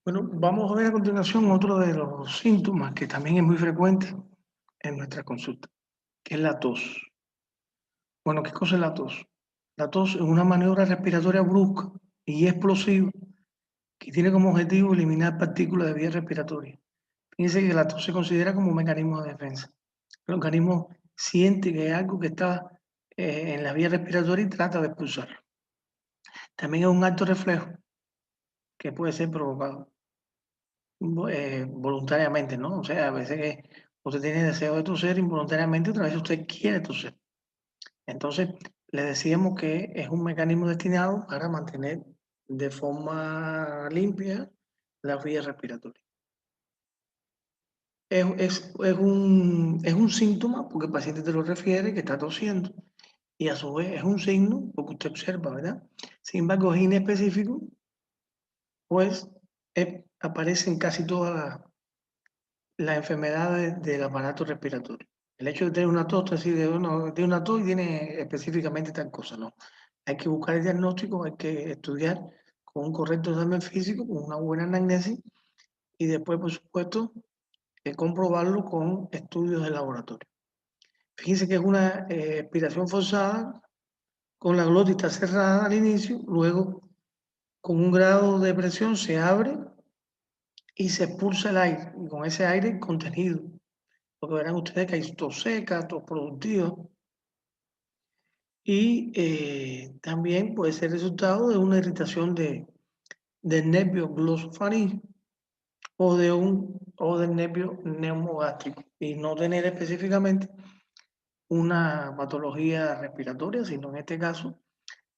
Bueno, vamos a ver a continuación otro de los síntomas que también es muy frecuente en nuestra consulta, que es la tos. Bueno, ¿qué cosa es la tos? La tos es una maniobra respiratoria brusca y explosiva que tiene como objetivo eliminar partículas de vía respiratoria. Fíjense que la tos se considera como un mecanismo de defensa. El organismo siente que hay algo que está en la vía respiratoria y trata de expulsarlo. También es un acto reflejo que puede ser provocado voluntariamente, ¿no? O sea, a veces que usted tiene deseo de toser involuntariamente, otra vez usted quiere toser. Entonces, le decíamos que es un mecanismo destinado para mantener de forma limpia las vías respiratorias. Es un síntoma porque el paciente te lo refiere que está tosiendo y a su vez es un signo porque usted observa, ¿verdad? Sin embargo, es inespecífico, pues aparece en casi todas las enfermedades del aparato respiratorio. El hecho de tener una tos, es decir, tiene una tos y tiene específicamente tal cosa, no. Hay que buscar el diagnóstico, hay que estudiar con un correcto examen físico, con una buena anamnesis y después, por supuesto, comprobarlo con estudios de laboratorio. Fíjense que es una expiración forzada con la glotis cerrada al inicio, luego con un grado de presión se abre y se expulsa el aire, y con ese aire contenido. Porque verán ustedes que hay tos seca, tos productiva, y también puede ser resultado de una irritación del nervio glosofaríngeo o del nervio neumogástrico, y no tener específicamente una patología respiratoria, sino en este caso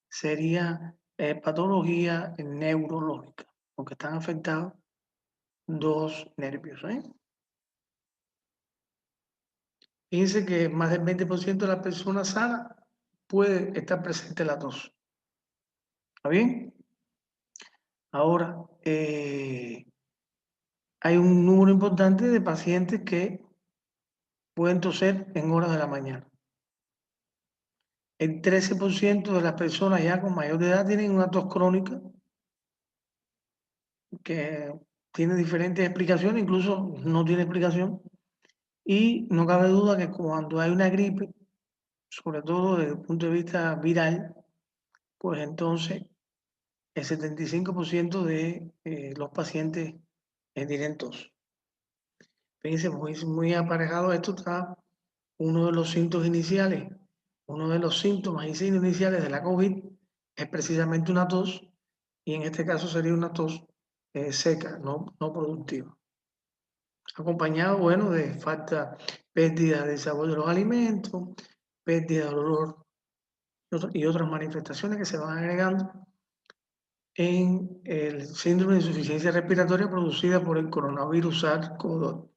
sería patología neurológica, porque están afectados dos nervios. Fíjense que más del 20% de las personas sanas puede estar presente la tos. ¿Está bien? Ahora, hay un número importante de pacientes que pueden toser en horas de la mañana. El 13% de las personas ya con mayor de edad tienen una tos crónica que tiene diferentes explicaciones, incluso no tiene explicación. Y no cabe duda que cuando hay una gripe, sobre todo desde el punto de vista viral, pues entonces el 75% de los pacientes tienen tos. Fíjense, muy aparejado a esto está uno de los síntomas iniciales, uno de los síntomas y signos iniciales de la COVID es precisamente una tos, y en este caso sería una tos seca, no productiva. Acompañado, bueno, de falta, pérdida del sabor de los alimentos, pérdida del olor y otras manifestaciones que se van agregando en el síndrome de insuficiencia respiratoria producida por el coronavirus SARS-CoV-2.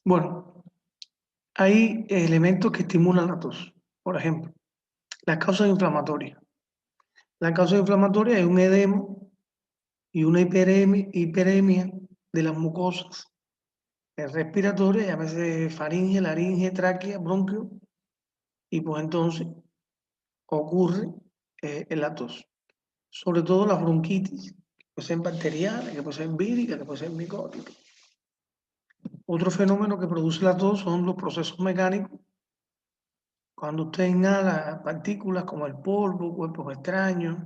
Bueno, hay elementos que estimulan la tos. Por ejemplo, las causas inflamatorias. La causa inflamatoria es un edema y una hiperemia de las mucosas respiratorias, llámese faringe, laringe, tráquea, bronquio, y pues entonces ocurre en la tos. Sobre todo las bronquitis, que pueden ser bacterianas, que pueden ser víricas, que pueden ser micóticas. Otro fenómeno que produce la tos son los procesos mecánicos. Cuando usted inhala partículas como el polvo, cuerpos extraños,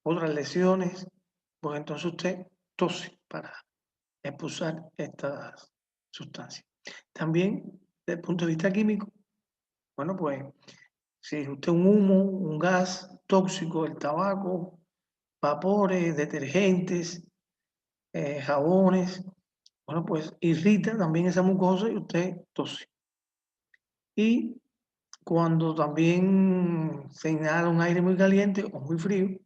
otras lesiones, pues entonces usted tose para expulsar estas sustancias. También, desde el punto de vista químico, bueno, pues si usted un humo, un gas tóxico, el tabaco, vapores, detergentes, jabones, bueno, pues irrita también esa mucosa y usted tose. Y cuando también se inhala un aire muy caliente o muy frío,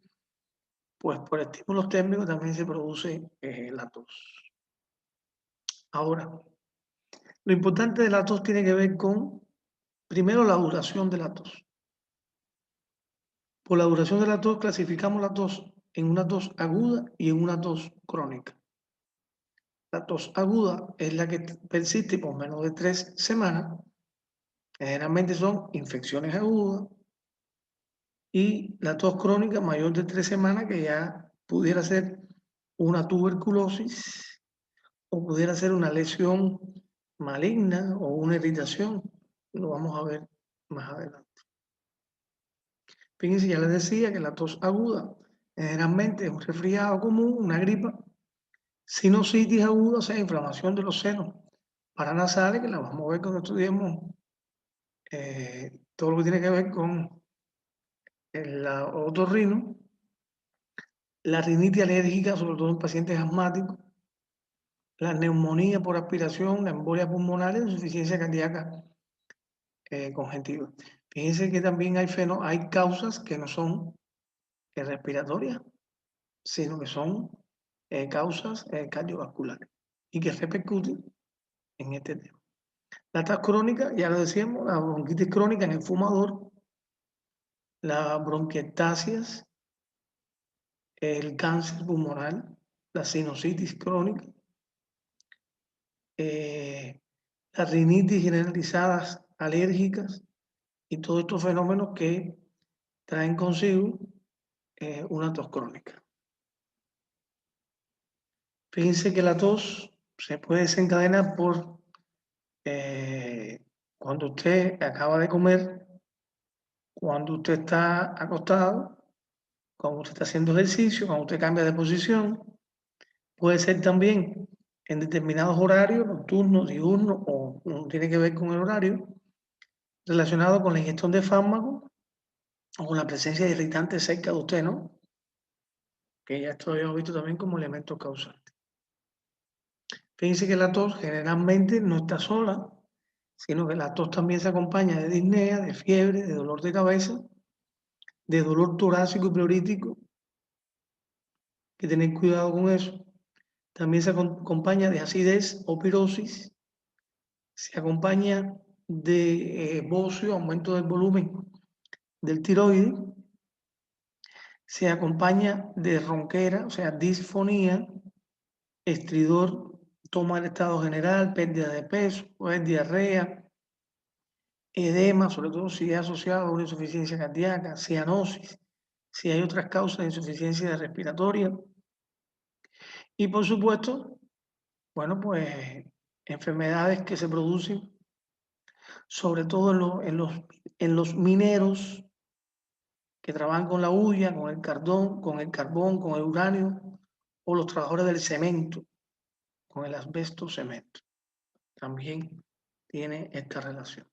pues por estímulos térmicos también se produce la tos. Ahora, lo importante de la tos tiene que ver con, primero, la duración de la tos. Por la duración de la tos clasificamos la tos en una tos aguda y en una tos crónica. La tos aguda es la que persiste por menos de 3 semanas. Generalmente son infecciones agudas, y la tos crónica mayor de 3 semanas, que ya pudiera ser una tuberculosis o pudiera ser una lesión maligna o una irritación. Lo vamos a ver más adelante. Fíjense, ya les decía que la tos aguda generalmente es un resfriado común, una gripa. Sinusitis aguda, o sea, inflamación de los senos paranasales, que la vamos a ver cuando estudiemos todo lo que tiene que ver con el otorrino. La rinitis alérgica, sobre todo en pacientes asmáticos. La neumonía por aspiración, la embolia pulmonar y la insuficiencia cardíaca congestiva. Fíjense que también hay causas que no son respiratorias, sino que son causas cardiovasculares y que repercuten en este tema. La tos crónica, ya lo decíamos, la bronquitis crónica en el fumador, las bronquiectasias, el cáncer pulmonar, la sinusitis crónica, las rinitis generalizadas alérgicas y todos estos fenómenos que traen consigo una tos crónica. Fíjense que la tos se puede desencadenar por cuando usted acaba de comer, cuando usted está acostado, cuando usted está haciendo ejercicio, cuando usted cambia de posición. Puede ser también en determinados horarios, nocturnos, diurnos, o no tiene que ver con el horario, relacionado con la ingestión de fármacos o con la presencia de irritantes cerca de usted, ¿no? Que ya esto lo hemos visto también como elemento causante. Fíjense que la tos generalmente no está sola, sino que la tos también se acompaña de disnea, de fiebre, de dolor de cabeza, de dolor torácico y pleurítico, que tener cuidado con eso. También se acompaña de acidez o pirosis, se acompaña de bocio, aumento del volumen del tiroides, se acompaña de ronquera, o sea, disfonía, estridor, toma del estado general, pérdida de peso, puede haber diarrea, edema, sobre todo si es asociado a una insuficiencia cardíaca, cianosis, si hay otras causas de insuficiencia respiratoria. Y por supuesto, bueno, pues enfermedades que se producen sobre todo en los mineros que trabajan con la hulla, con el carbón, con el uranio, o los trabajadores del cemento, con el asbesto cemento. También tiene esta relación.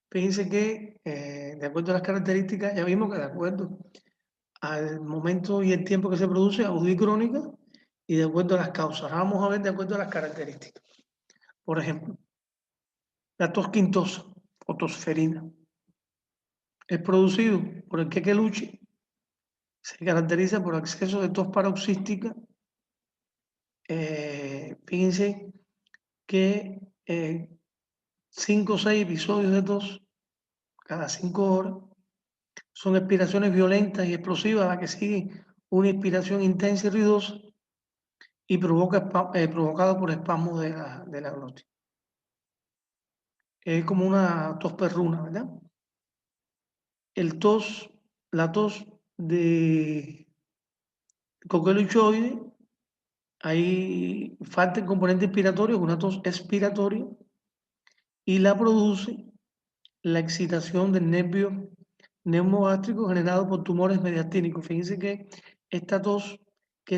Fíjense que, de acuerdo a las características, ya vimos que de acuerdo al momento y el tiempo que se produce, aguda y crónica, y de acuerdo a las causas. Ahora vamos a ver de acuerdo a las características. Por ejemplo, la tos quintosa o tosferina es producido por el quequeluche, se caracteriza por exceso de tos paroxística. Fíjense que 5 o 6 episodios de tos cada 5 horas son expiraciones violentas y explosivas a la que sigue una inspiración intensa y ruidosa y provocado por espasmos de la glotis. Es como una tos perruna, ¿verdad? La tos de coqueluchoide, hay falta el componente inspiratorio, una tos expiratoria, y la produce la excitación del nervio neumogástrico generado por tumores mediastínicos. Fíjense que esta tos, que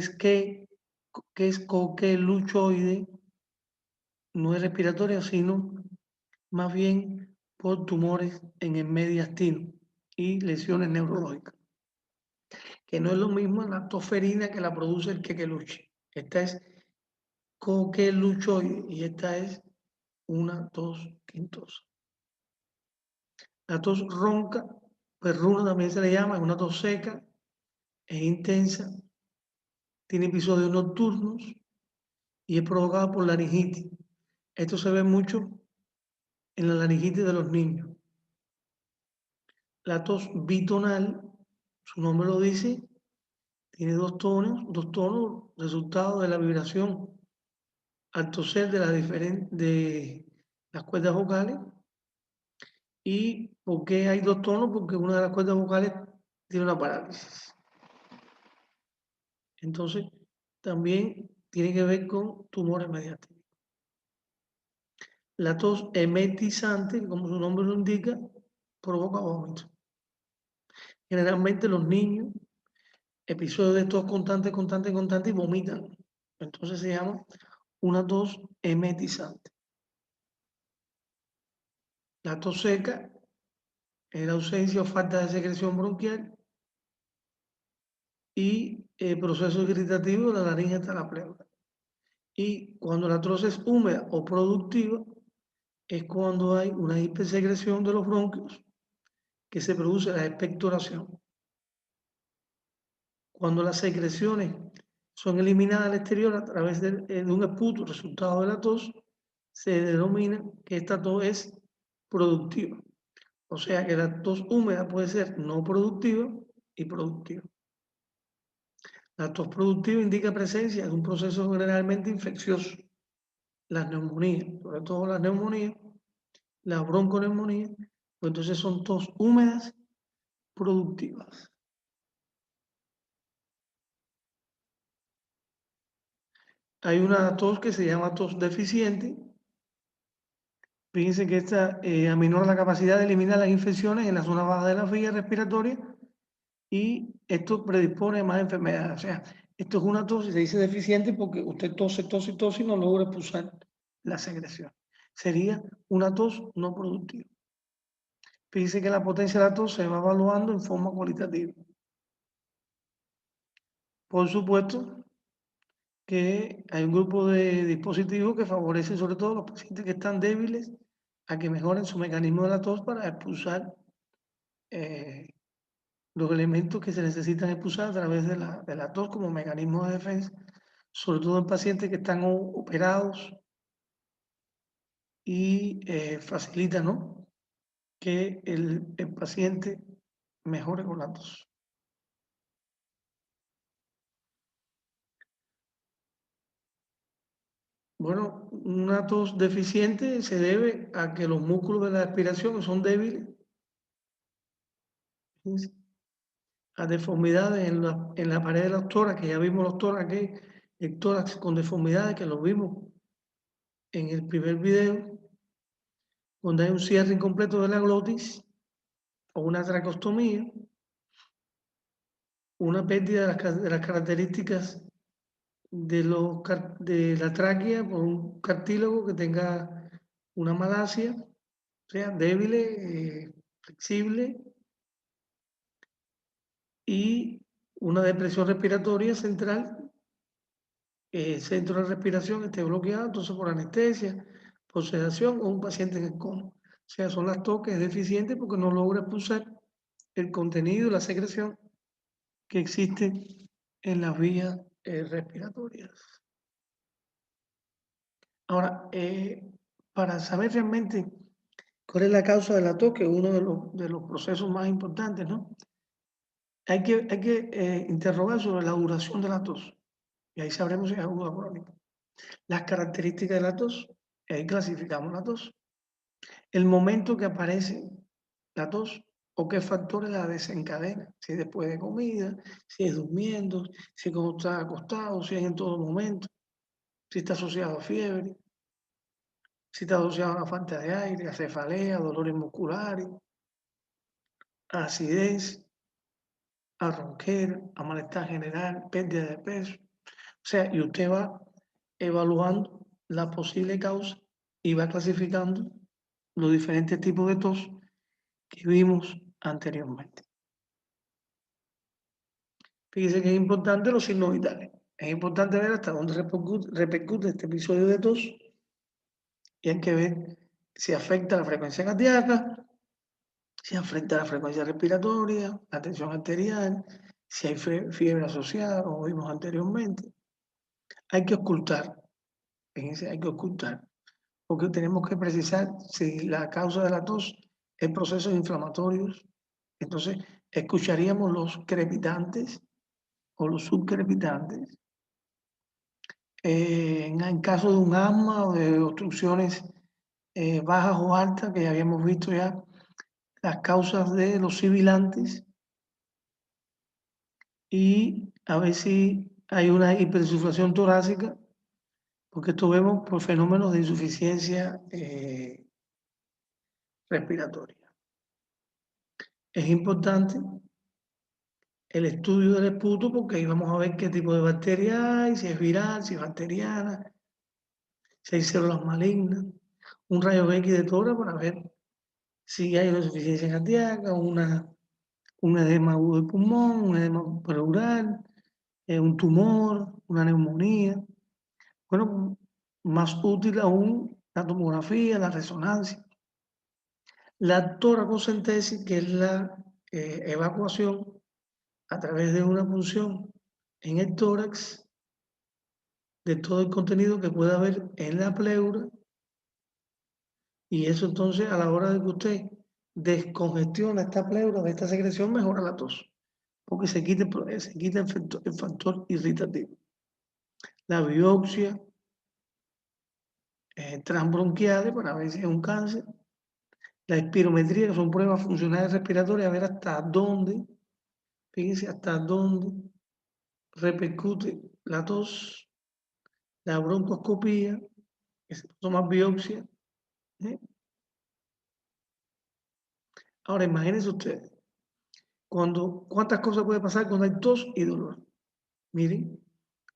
es coqueluchoide, no es respiratoria, sino más bien por tumores en el mediastino y lesiones neurológicas, que no es lo mismo la tosferina que la produce el quequeluche. Esta es coqueluchoide y esta es una tos quintosa. La tos ronca, perruna también se le llama, es una tos seca, es intensa, tiene episodios nocturnos y es provocada por laringitis. Esto se ve mucho en la laringitis de los niños. La tos bitonal, su nombre lo dice, tiene dos tonos resultado de la vibración al toser de las cuerdas vocales. ¿Y por qué hay dos tonos? Porque una de las cuerdas vocales tiene una parálisis. Entonces, también tiene que ver con tumores mediáticos. La tos emetizante, como su nombre lo indica, provoca vómito. Generalmente los niños, episodios de tos constante y vomitan. Entonces se llama una tos emetizante. La tos seca es la ausencia o falta de secreción bronquial y el proceso irritativo de la laringe hasta la pleura. Y cuando la tos es húmeda o productiva, es cuando hay una hipersecreción de los bronquios que se produce la expectoración. Cuando las secreciones son eliminadas al exterior a través de un esputo resultado de la tos, se denomina que esta tos es productiva. O sea que la tos húmeda puede ser no productiva y productiva. La tos productiva indica presencia de un proceso generalmente infeccioso. Las neumonías, sobre todo las neumonías, la bronconeumonía, pues entonces son tos húmedas productivas. Hay una tos que se llama tos deficiente. Fíjense que esta aminora la capacidad de eliminar las infecciones en la zona baja de la vía respiratoria y esto predispone a más enfermedades. O sea, esto es una tos y se dice deficiente porque usted tose y no logra expulsar la secreción. Sería una tos no productiva. Fíjense que la potencia de la tos se va evaluando en forma cualitativa. Por supuesto que hay un grupo de dispositivos que favorecen sobre todo a los pacientes que están débiles a que mejoren su mecanismo de la tos para expulsar eh, los elementos que se necesitan expulsar a través de la tos como mecanismo de defensa, sobre todo en pacientes que están operados y facilita, ¿no?, que el paciente mejore con la tos. Bueno, una tos deficiente se debe a que los músculos de la respiración son débiles, fíjense, a deformidades en la pared de los tórax, que ya vimos los tórax, el tórax con deformidades, que los vimos en el primer video, donde hay un cierre incompleto de la glotis o una tracostomía, una pérdida de las características de la tráquea por un cartílago que tenga una malasia, o sea, débil, flexible, y una depresión respiratoria central, el centro de respiración esté bloqueado, entonces por anestesia, por sedación o un paciente en el coma. O sea, son las toques deficientes porque no logra expulsar el contenido y la secreción que existe en las vías respiratorias. Ahora, para saber realmente cuál es la causa de la tos, que es uno de los procesos más importantes, ¿no? Hay que interrogar sobre la duración de la tos, y ahí sabremos si es aguda o crónica. Las características de la tos, y ahí clasificamos la tos. El momento que aparece la tos, o qué factores la desencadenan, si es después de comida, si es durmiendo, si es cuando está acostado, si es en todo momento, si está asociado a fiebre, si está asociado a una falta de aire, a cefalea, dolores musculares, a acidez, a ronquera, a malestar general, pérdida de peso. O sea, y usted va evaluando la posible causa y va clasificando los diferentes tipos de tos que vimos anteriormente. Fíjese que es importante los signos vitales. Es importante ver hasta dónde repercute este episodio de tos y hay que ver si afecta la frecuencia cardíaca, si afecta la frecuencia respiratoria, la tensión arterial, si hay fiebre asociada, como vimos anteriormente. Hay que ocultar, fíjense, hay que ocultar, porque tenemos que precisar si la causa de la tos es procesos inflamatorios. Entonces, escucharíamos los crepitantes o los subcrepitantes. En caso de un asma o de obstrucciones bajas o altas, que ya habíamos visto ya las causas de los sibilantes, y a ver si hay una hiperinsuflación torácica, porque esto vemos por fenómenos de insuficiencia respiratoria. Es importante el estudio del esputo porque ahí vamos a ver qué tipo de bacteria hay, si es viral, si es bacteriana, si hay células malignas, un rayo X de tórax para ver si hay una insuficiencia cardíaca, un edema agudo de pulmón, un edema pleural, un tumor, una neumonía. Bueno, más útil aún la tomografía, la resonancia. La toracocentesis, que es la evacuación a través de una punción en el tórax de todo el contenido que pueda haber en la pleura, y eso entonces a la hora de que usted descongestiona esta pleura de esta secreción mejora la tos, porque se quita el factor irritativo. La biopsia transbronquiales para ver si es un cáncer, la espirometría, que son pruebas funcionales respiratorias, a ver hasta dónde, fíjense hasta dónde repercute la tos, la broncoscopía, que se toma biopsia. Ahora imagínense ustedes, cuántas cosas puede pasar cuando hay tos y dolor. Miren,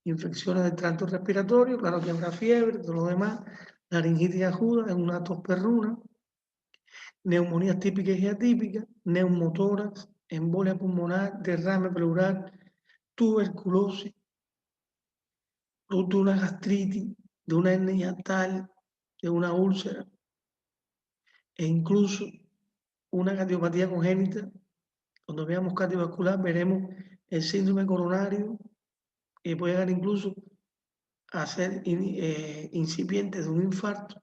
infecciones del tracto respiratorio, claro que habrá fiebre, todo lo demás, laringitis aguda, en una tos perruna, neumonías típicas y atípicas, neumotórax, embolia pulmonar, derrame pleural, tuberculosis, producto de una gastritis, de una hernia tal, de una úlcera, e incluso una cardiopatía congénita. Cuando veamos cardiovascular, veremos el síndrome coronario, que puede llegar incluso a ser incipiente de un infarto.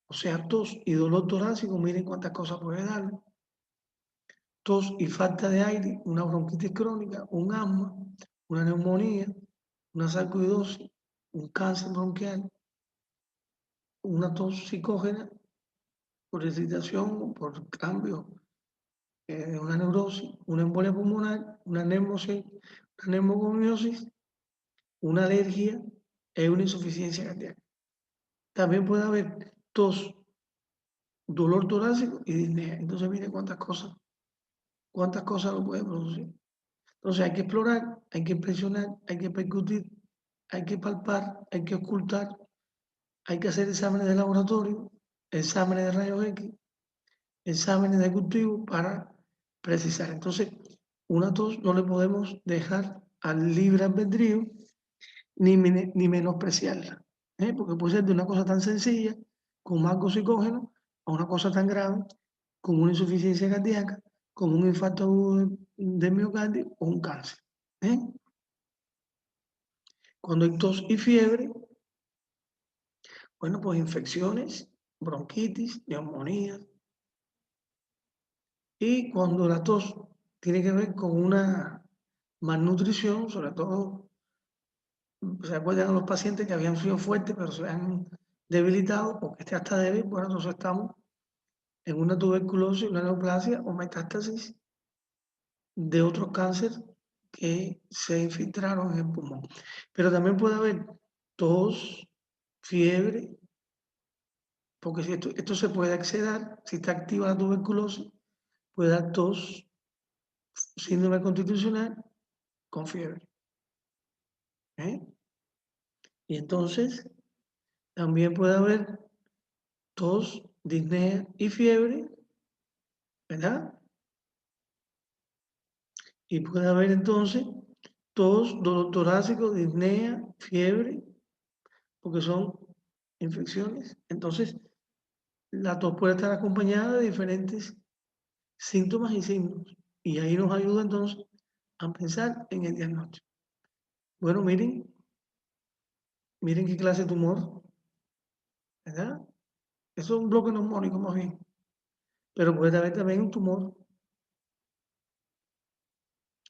O sea, tos y dolor torácico, miren cuántas cosas puede dar. Tos y falta de aire, una bronquitis crónica, un asma, una neumonía, una sarcoidosis, un cáncer bronquial, una tos psicógena por irritación, por cambio, una neurosis, una embolia pulmonar, una neumoconiosis, una alergia e una insuficiencia cardíaca. También puede haber tos, dolor torácico y disnea. Entonces, mire cuántas cosas lo puede producir. Entonces, hay que explorar, hay que impresionar, hay que percutir, hay que palpar, hay que ocultar, hay que hacer exámenes de laboratorio, exámenes de rayos X, exámenes de cultivo para precisar. Entonces, una tos no le podemos dejar al libre albedrío ni menospreciarla, porque puede ser de una cosa tan sencilla, como algo psicógeno, a una cosa tan grave, como una insuficiencia cardíaca, como un infarto agudo de miocardio o un cáncer. ¿eh? Cuando hay tos y fiebre, bueno, pues infecciones, bronquitis, neumonías. Y cuando la tos tiene que ver con una malnutrición, sobre todo, se acuerdan a los pacientes que habían sido fuertes, pero se han debilitado, porque este hasta débil, bueno, nosotros estamos en una tuberculosis, una neoplasia o metástasis de otros cánceres que se infiltraron en el pulmón. Pero también puede haber tos, fiebre, porque si esto se puede acceder, si está activa la tuberculosis, puede dar tos, síndrome constitucional con fiebre. ¿eh? Y entonces también puede haber tos, disnea y fiebre, ¿verdad? Y puede haber entonces tos, dolor torácico, disnea, fiebre, porque son infecciones. Entonces, la tos puede estar acompañada de diferentes síntomas y signos. Y ahí nos ayuda entonces a pensar en el diagnóstico. Bueno, miren qué clase de tumor, ¿verdad? Eso es un bloque neumónico más bien. Pero puede haber también un tumor,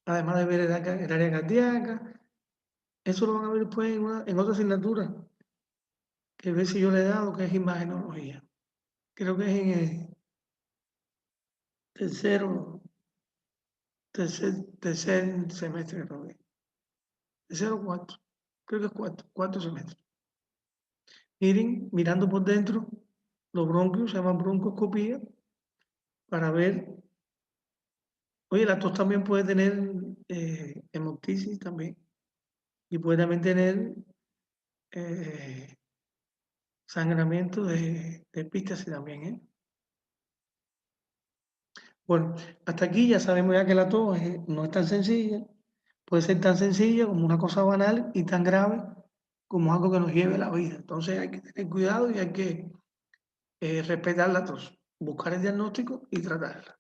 además de ver el área cardíaca. Eso lo van a ver después en otra asignatura, que ve si yo le he dado, que es imagenología. Creo que es en el tercer semestre, creo que. de 0 a 4, creo que es 4, 4 semestres. Miren, mirando por dentro, los bronquios se llaman broncoscopía para ver, oye, la tos también puede tener hemoptisis también y puede también tener eh, sangramiento de epístasis también, ¿eh? Bueno, hasta aquí ya sabemos ya que la tos no es tan sencilla, puede ser tan sencilla como una cosa banal y tan grave como algo que nos lleve la vida. Entonces hay que tener cuidado y hay que respetar la tos, buscar el diagnóstico y tratarla.